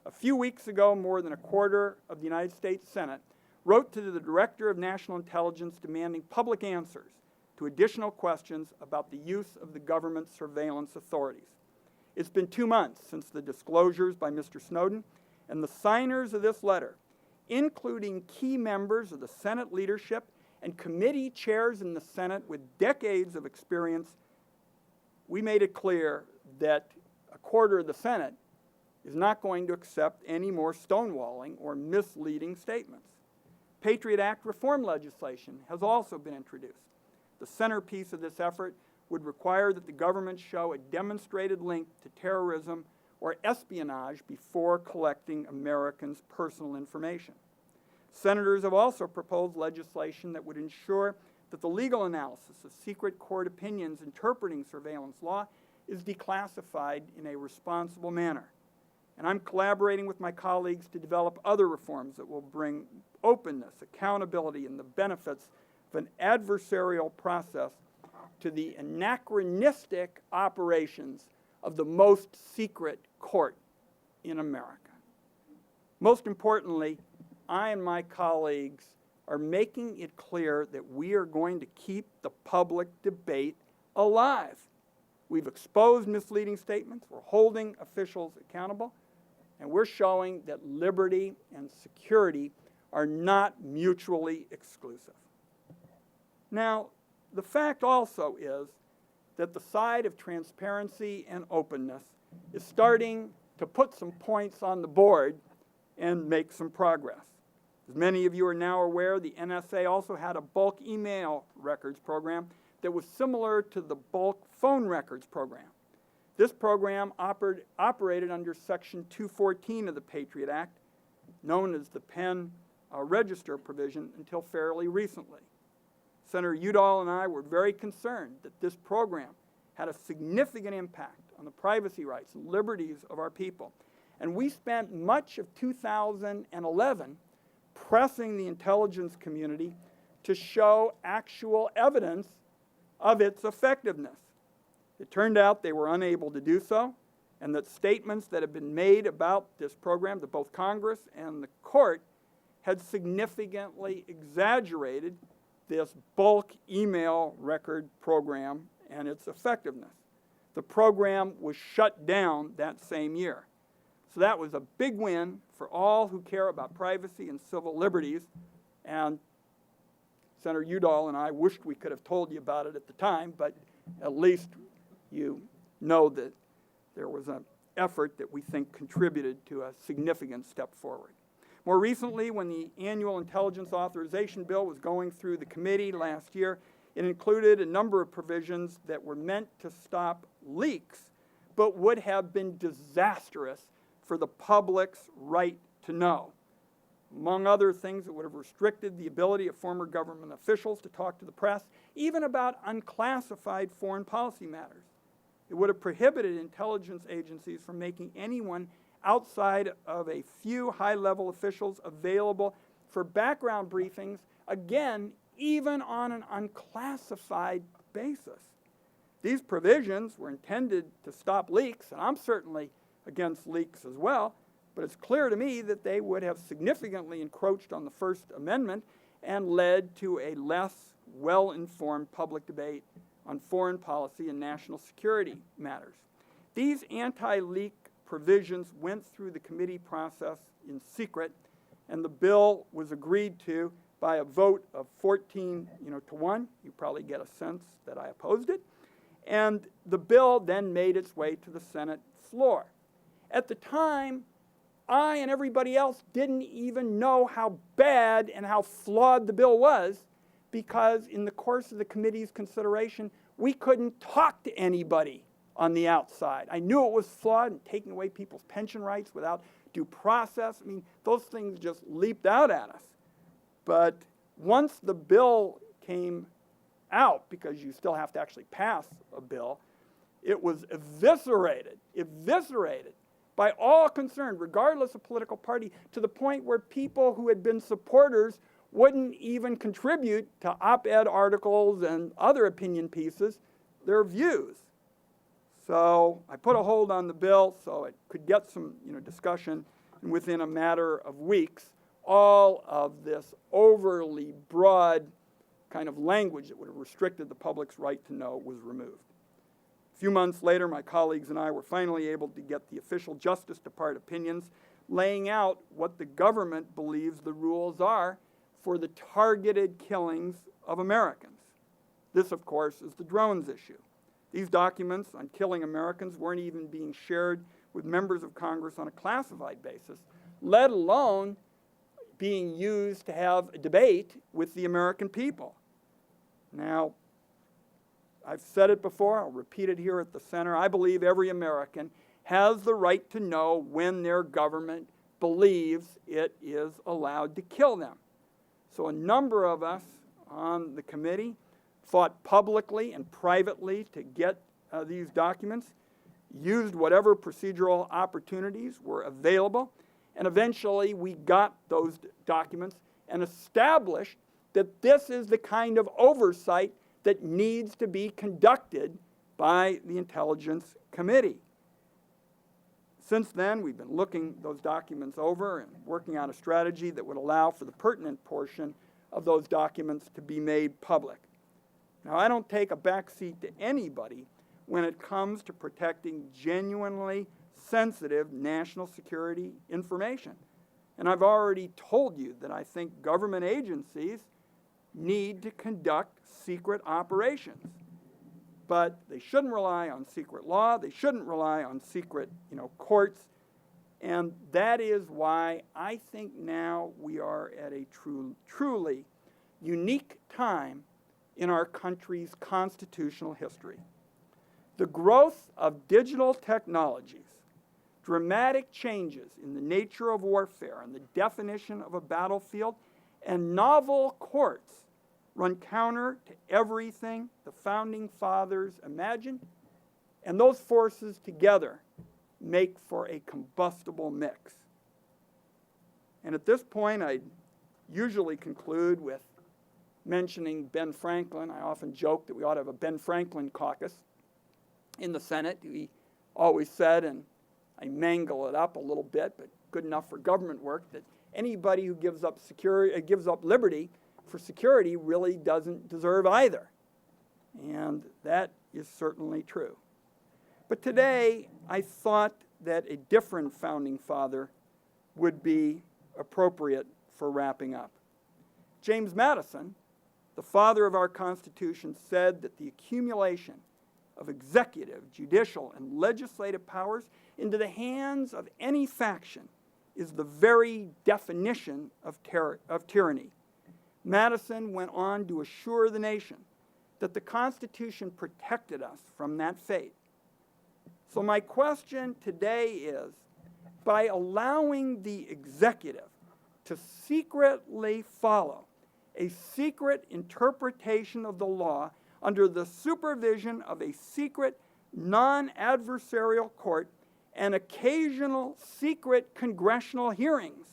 A few weeks ago, more than a quarter of the United States Senate wrote to the Director of National Intelligence demanding public answers to additional questions about the use of the government's surveillance authorities. It's been 2 months since the disclosures by Mr. Snowden, and the signers of this letter, including key members of the Senate leadership and committee chairs in the Senate with decades of experience, we made it clear that a quarter of the Senate is not going to accept any more stonewalling or misleading statements. PATRIOT Act reform legislation has also been introduced. The centerpiece of this effort would require that the government show a demonstrated link to terrorism or espionage before collecting Americans' personal information. Senators have also proposed legislation that would ensure that the legal analysis of secret court opinions interpreting surveillance law is declassified in a responsible manner. And I'm collaborating with my colleagues to develop other reforms that will bring openness, accountability, and the benefits of an adversarial process to the anachronistic operations of the most secret court in America. Most importantly, I and my colleagues are making it clear that we are going to keep the public debate alive. We've exposed misleading statements, we're holding officials accountable, and we're showing that liberty and security are not mutually exclusive. Now, the fact also is that the side of transparency and openness is starting to put some points on the board and make some progress. As many of you are now aware, the NSA also had a bulk email records program that was similar to the bulk phone records program. This program operated under Section 214 of the PATRIOT Act, known as the Pen Register provision, until fairly recently. Senator Udall and I were very concerned that this program had a significant impact on the privacy rights and liberties of our people. And we spent much of 2011 pressing the intelligence community to show actual evidence of its effectiveness. It turned out they were unable to do so, and that statements that have been made about this program to both Congress and the court had significantly exaggerated this bulk email record program and its effectiveness. The program was shut down that same year. So that was a big win for all who care about privacy and civil liberties, and Senator Udall and I wished we could have told you about it at the time, but at least you know that there was an effort that we think contributed to a significant step forward. More recently, when the annual intelligence authorization bill was going through the committee last year, it included a number of provisions that were meant to stop leaks, but would have been disastrous for the public's right to know. Among other things, it would have restricted the ability of former government officials to talk to the press, even about unclassified foreign policy matters. It would have prohibited intelligence agencies from making anyone outside of a few high-level officials available for background briefings, again, even on an unclassified basis. These provisions were intended to stop leaks, and I'm certainly against leaks as well, but it's clear to me that they would have significantly encroached on the First Amendment and led to a less well-informed public debate on foreign policy and national security matters. These anti-leak provisions went through the committee process in secret, and the bill was agreed to by a vote of 14 to 1. You probably get a sense that I opposed it. And the bill then made its way to the Senate floor. At the time, I and everybody else didn't even know how bad and how flawed the bill was, because in the course of the committee's consideration, we couldn't talk to anybody on the outside. I knew it was flawed and taking away people's pension rights without due process. I mean, those things just leaped out at us. But once the bill came out, because you still have to actually pass a bill, it was eviscerated by all concerned, regardless of political party, to the point where people who had been supporters wouldn't even contribute to op-ed articles and other opinion pieces their views. So I put a hold on the bill so it could get some discussion, and within a matter of weeks, all of this overly broad kind of language that would have restricted the public's right to know was removed. A few months later, my colleagues and I were finally able to get the official Justice Department opinions laying out what the government believes the rules are for the targeted killings of Americans. This, of course, is the drones issue. These documents on killing Americans weren't even being shared with members of Congress on a classified basis, let alone being used to have a debate with the American people. Now, I've said it before, I'll repeat it here at the center. I believe every American has the right to know when their government believes it is allowed to kill them. So a number of us on the committee fought publicly and privately to get these documents, used whatever procedural opportunities were available, and eventually we got those documents and established that this is the kind of oversight that needs to be conducted by the Intelligence Committee. Since then, we've been looking those documents over and working on a strategy that would allow for the pertinent portion of those documents to be made public. Now, I don't take a backseat to anybody when it comes to protecting genuinely sensitive national security information. And I've already told you that I think government agencies need to conduct secret operations. But they shouldn't rely on secret law. They shouldn't rely on secret, courts. And that is why I think now we are at a truly unique time in our country's constitutional history. The growth of digital technologies, dramatic changes in the nature of warfare and the definition of a battlefield, and novel courts run counter to everything the Founding Fathers imagined, and those forces together make for a combustible mix. And at this point, I usually conclude with mentioning Ben Franklin. I often joke that we ought to have a Ben Franklin caucus in the Senate. He always said, and I mangle it up a little bit, but good enough for government work, that anybody who gives up security, gives up liberty for security really doesn't deserve either. And that is certainly true. But today, I thought that a different founding father would be appropriate for wrapping up. James Madison, the father of our Constitution, said that the accumulation of executive, judicial, and legislative powers into the hands of any faction is the very definition of tyranny. Madison went on to assure the nation that the Constitution protected us from that fate. So my question today is, by allowing the executive to secretly follow a secret interpretation of the law under the supervision of a secret non-adversarial court and occasional secret congressional hearings,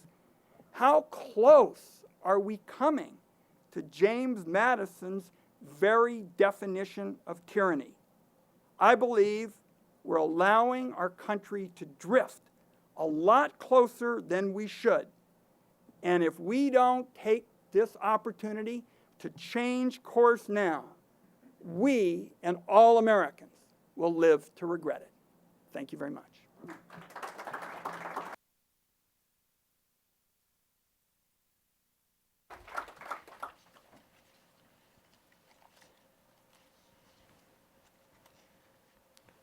how close are we coming to James Madison's very definition of tyranny? I believe we're allowing our country to drift a lot closer than we should. And if we don't take this opportunity to change course now, we and all Americans will live to regret it. Thank you very much.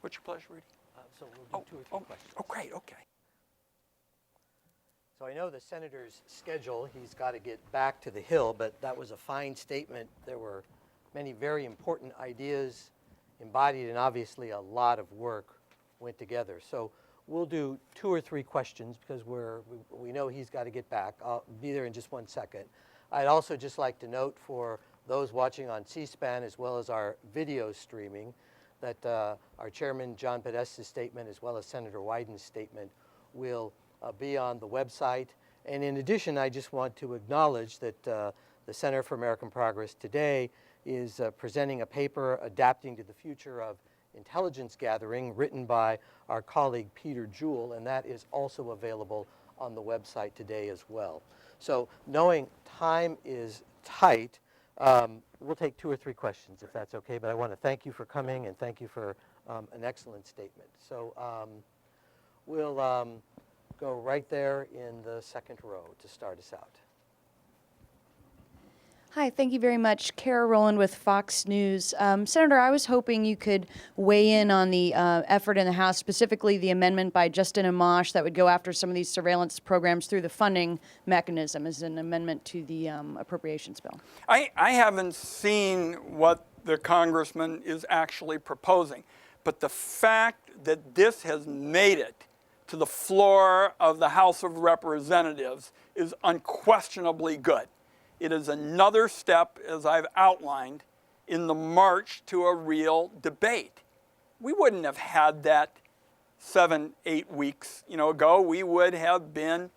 What's your pleasure, Rudy? So we'll do two or three questions. Oh, great, okay. So I know the senator's schedule, he's got to get back to the Hill, but that was a fine statement. There were many very important ideas embodied, and obviously a lot of work went together. So we'll do two or three questions because we know he's got to get back. I'll be there in just 1 second. I'd also just like to note for those watching on C-SPAN as well as our video streaming that our chairman, John Podesta's statement, as well as Senator Wyden's statement, will be on the website. And in addition, I just want to acknowledge that the Center for American Progress today is presenting a paper, Adapting to the Future of Intelligence Gathering, written by our colleague Peter Jewell, and that is also available on the website today as well. So knowing time is tight, we'll take two or three questions if that's okay, but I want to thank you for coming and thank you for an excellent statement. So we'll go right there in the second row to start us out. Hi, thank you very much. Kara Rowland with Fox News. Senator, I was hoping you could weigh in on the effort in the House, specifically the amendment by Justin Amash that would go after some of these surveillance programs through the funding mechanism as an amendment to the appropriations bill. I haven't seen what the congressman is actually proposing, but the fact that this has made it to the floor of the House of Representatives is unquestionably good. It is another step, as I've outlined, in the march to a real debate. We wouldn't have had that 7-8 weeks ago. We would have been,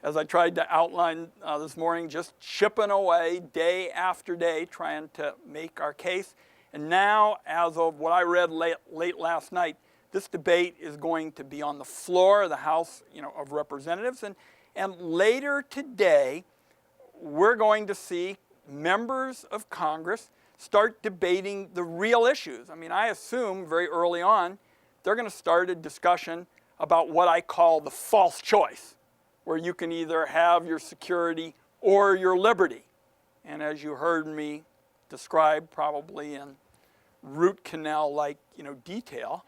as I tried to outline this morning, just chipping away day after day trying to make our case. And now, as of what I read late last night, this debate is going to be on the floor of the House of Representatives. And later today, we're going to see members of Congress start debating the real issues. I mean, I assume very early on, they're going to start a discussion about what I call the false choice, where you can either have your security or your liberty. And as you heard me describe probably in root canal-like detail,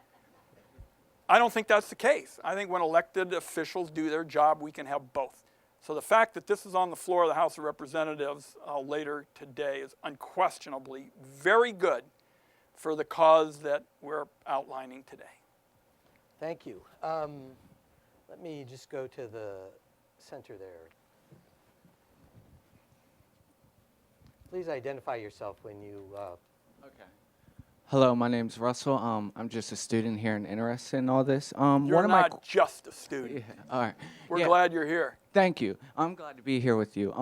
I don't think that's the case. I think when elected officials do their job, we can have both. So the fact that this is on the floor of the House of Representatives later today is unquestionably very good for the cause that we're outlining today. Thank you. Let me just go to the center there. Please identify yourself when you... Okay. Hello, my name's Russell. I'm just a student here and interested in all this. You're not just a student. Yeah, all right. We're glad you're here. Thank you. I'm glad to be here with you.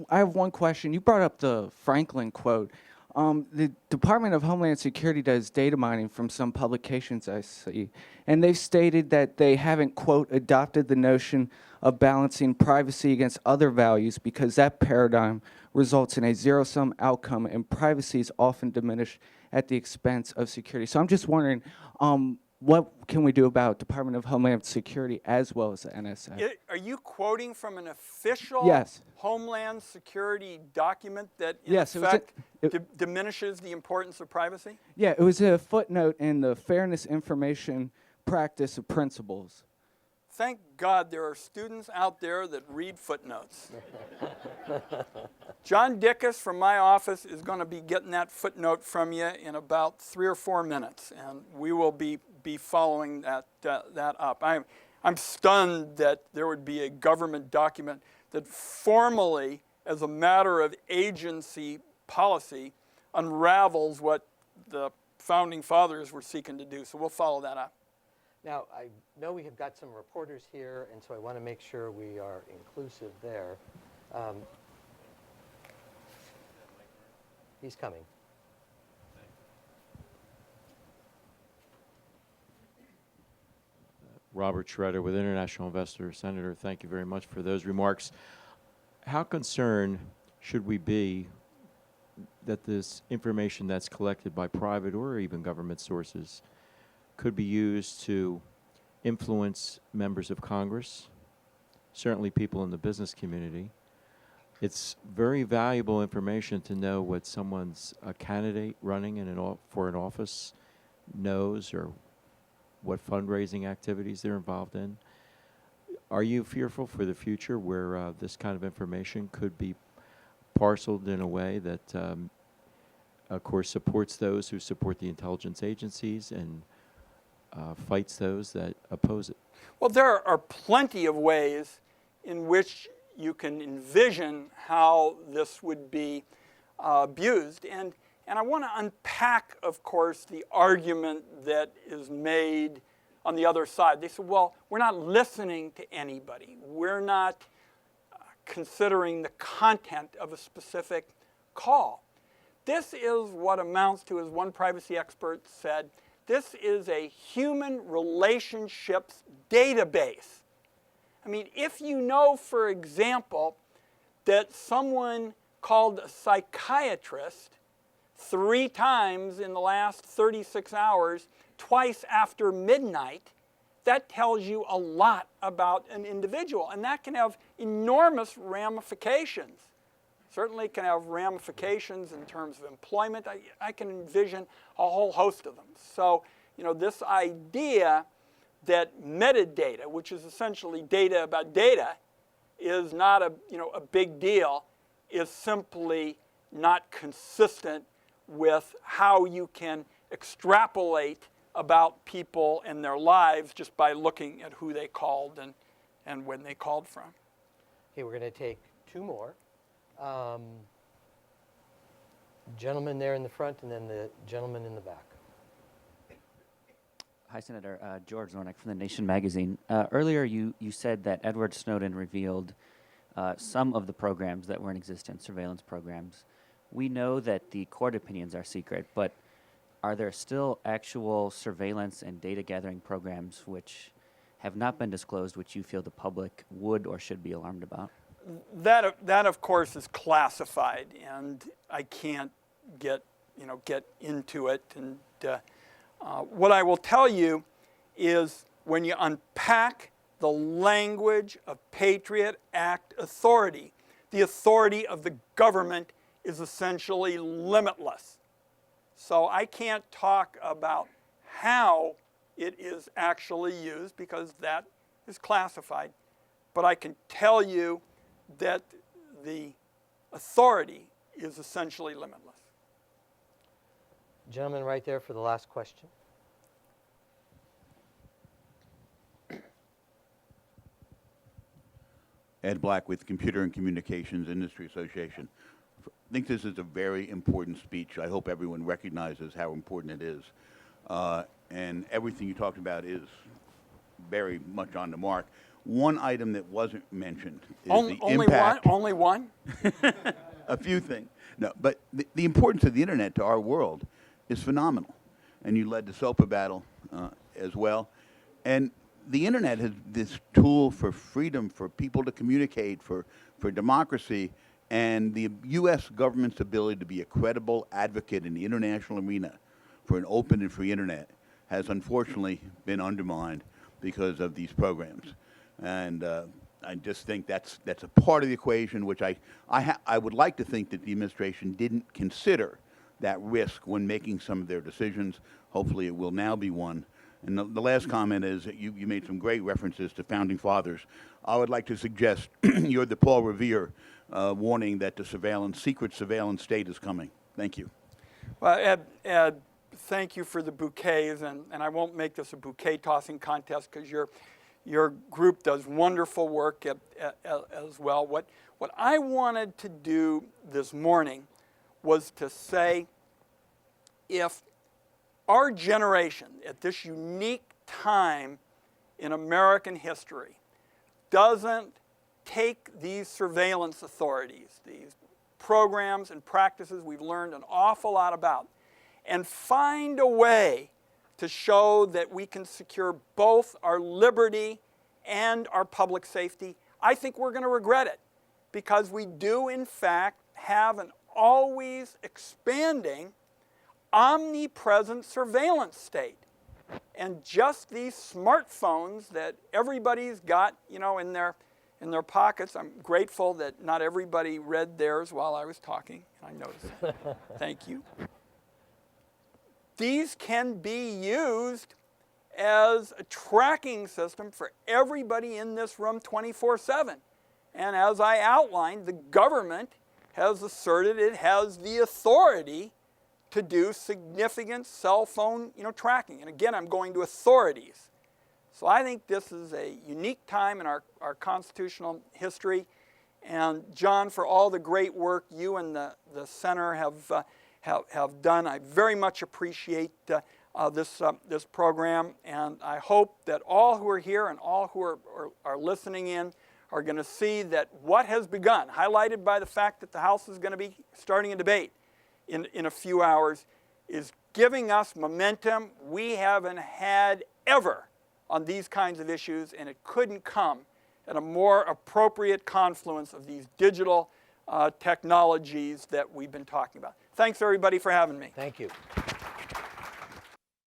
I have one question. You brought up the Franklin quote. The Department of Homeland Security does data mining from some publications I see, and they've stated that they haven't, quote, adopted the notion of balancing privacy against other values because that paradigm results in a zero-sum outcome, and privacy is often diminished at the expense of security. So I'm just wondering, what can we do about Department of Homeland Security as well as the NSA? Are you quoting from an official Yes. Homeland Security document that in Yes, it was effect it- diminishes the importance of privacy? Yeah, it was a footnote in the Fairness Information Practice of Principles. Thank God there are students out there that read footnotes. John Dickus from my office is going to be getting that footnote from you in about 3 or 4 minutes, and we will be following that up. I'm stunned that there would be a government document that formally, as a matter of agency policy, unravels what the founding fathers were seeking to do. So we'll follow that up. Now, I know we have got some reporters here, and so I want to make sure we are inclusive there. He's coming. Robert Schroeder with International Investor. Senator, thank you very much for those remarks. How concerned should we be that this information that's collected by private or even government sources could be used to influence members of Congress, certainly people in the business community? It's very valuable information to know what someone's a candidate running in for an office knows, or what fundraising activities they're involved in. Are you fearful for the future where this kind of information could be parceled in a way that, of course, supports those who support the intelligence agencies and fights those that oppose it? Well, there are plenty of ways in which you can envision how this would be abused. And I want to unpack, of course, the argument that is made on the other side. They said, well, we're not listening to anybody. We're not considering the content of a specific call. This is what amounts to, as one privacy expert said, this is a human relationships database. I mean, if you know, for example, that someone called a psychiatrist 3 times in the last 36 hours, twice after midnight, that tells you a lot about an individual. And that can have enormous ramifications. Certainly can have ramifications in terms of employment. I can envision a whole host of them. So, you know, this idea that metadata, which is essentially data about data, is not a big deal, is simply not consistent with how you can extrapolate about people and their lives just by looking at who they called and when they called from. Okay, we're going to take 2 more. Gentleman there in the front, and then the gentleman in the back. Hi, Senator. George Zornick from The Nation magazine. Earlier, you said that Edward Snowden revealed some of the programs that were in existence, surveillance programs. We know that the court opinions are secret, but are there still actual surveillance and data gathering programs which have not been disclosed, which you feel the public would or should be alarmed about? That of course is classified, and I can't get into it. And what I will tell you is, when you unpack the language of PATRIOT Act authority, the authority of the government is essentially limitless. So I can't talk about how it is actually used because that is classified, but I can tell you that the authority is essentially limitless. Gentleman right there for the last question. Ed Black with Computer and Communications Industry Association. I think this is a very important speech. I hope everyone recognizes how important it is. And everything you talked about is very much on the mark. One item that wasn't mentioned is the impact. Only one? a few things. No, but the importance of the internet to our world is phenomenal. And you led the SOPA battle as well. And the internet is this tool for freedom, for people to communicate, for democracy, and the U.S. government's ability to be a credible advocate in the international arena for an open and free internet has unfortunately been undermined because of these programs. And I just think that's a part of the equation which I would like to think that the administration didn't consider that risk when making some of their decisions. Hopefully it will now be one. And the last comment is that you made some great references to founding fathers. I would like to suggest you're the Paul Revere warning that the secret surveillance state is coming. Thank you. Well, Ed, thank you for the bouquets, and I won't make this a bouquet tossing contest because your group does wonderful work as well. What I wanted to do this morning was to say, if our generation at this unique time in American history doesn't take these surveillance authorities, these programs and practices we've learned an awful lot about, and find a way to show that we can secure both our liberty and our public safety, I think we're going to regret it, because we do in fact have an always expanding, omnipresent surveillance state. And just these smartphones that everybody's got, you know, in their pockets. I'm grateful that not everybody read theirs while I was talking. I noticed that. Thank you. These can be used as a tracking system for everybody in this room 24/7. And as I outlined, the government has asserted it has the authority to do significant cell phone, tracking. And again, I'm going to authorities. So I think this is a unique time in our constitutional history. And John, for all the great work you and the center have done, I very much appreciate this program. And I hope that all who are here and all who are listening in are going to see that what has begun, highlighted by the fact that the House is going to be starting a debate in a few hours, is giving us momentum we haven't had ever on these kinds of issues, and it couldn't come at a more appropriate confluence of these digital technologies that we've been talking about. Thanks, everybody, for having me. Thank you.